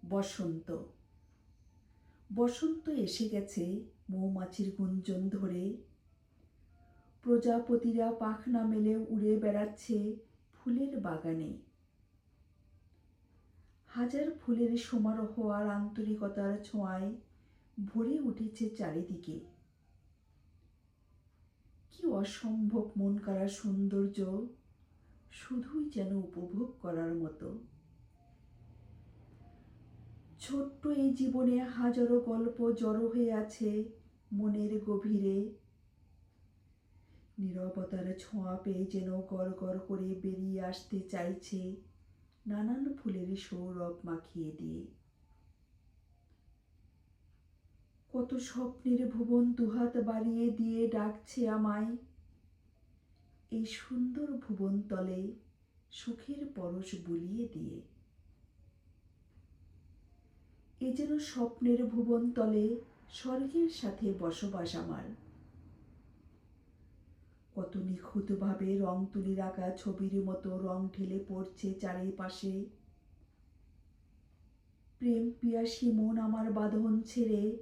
বসন্ত বসন্ত এসে গেছে মৌমাছির গুঞ্জন ধরে। প্রজাপতিরা পাখনা মেলে উড়ে বেড়াচ্ছে ফুলের বাগানে। হাজার ফুলের সমারোহ আর আন্তরিকতার ছোঁয়ায় ভরে উঠেছে চারিদিকে। কি অসম্ভব মন কাড়া সৌন্দর্য, শুধুই যেন উপভোগ করার মতো। ছোট্ট এই জীবনে হাজারো গল্প জড়ো হয়ে আছে মনের গভীরে। নীরবতার ছোঁয়া পেয়ে যেন গড় গড় করে বেরিয়ে আসতে চাইছে নানান ফুলের সৌরভ মাখিয়ে দিয়ে। কত স্বপ্নের ভুবন দুহাত বাড়িয়ে দিয়ে ডাকছে আমায়। এই সুন্দর ভুবন তলে সুখের পরশ বুলিয়ে দিয়ে। এ যেন স্বপ্নের ভুবন তলে স্বর্গের সাথে বসবাস আমার। কত নিখুঁতভাবে রং তুলির আঁকা ছবির মতো রং ঢেলে পড়ছে চারিপাশে। প্রেম পিয়াসী মন আমার বাঁধন ছেড়ে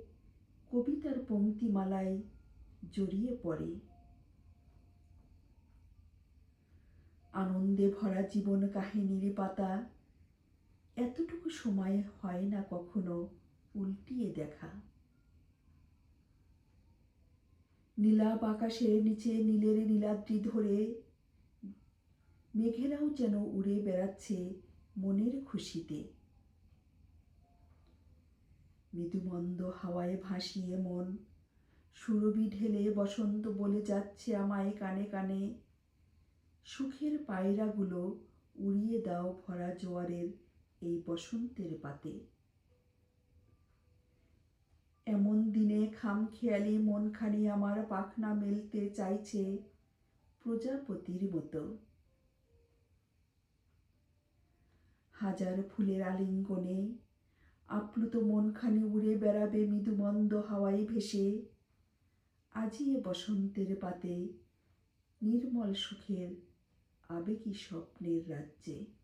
কবিতার পংক্তিমালায় জড়িয়ে পড়ে। আনন্দে ভরা জীবন কাহিনীর পাতা এতটুকু সময় হয় না কখনো উল্টিয়ে দেখা। নীলাভ আকাশের নিচে নীলের নীলাদ্রি ধরে মেঘেরাও যেন উড়ে বেড়াচ্ছে মনের খুশিতে। মৃদুমন্দ হাওয়ায় ভাসিয়ে মন সুরভি ঢেলে বসন্ত বলে যাচ্ছে আমায় কানে কানে। সুখের পায়রাগুলো উড়িয়ে দাও ভরা জোয়ারের এই বসন্তের পাতে। এমন দিনে খামখেয়ালি মনখানি আমার পাখনা মেলতে চাইছে প্রজাপতির মতো। হাজার ফুলের আলিঙ্গনে আপ্লুত মনখানি উড়ে বেড়াবে মৃদুমন্দ হাওয়ায় ভেসে। আজি এ বসন্তের পাতে নির্মল সুখের আবেগী স্বপ্নের রাজ্যে।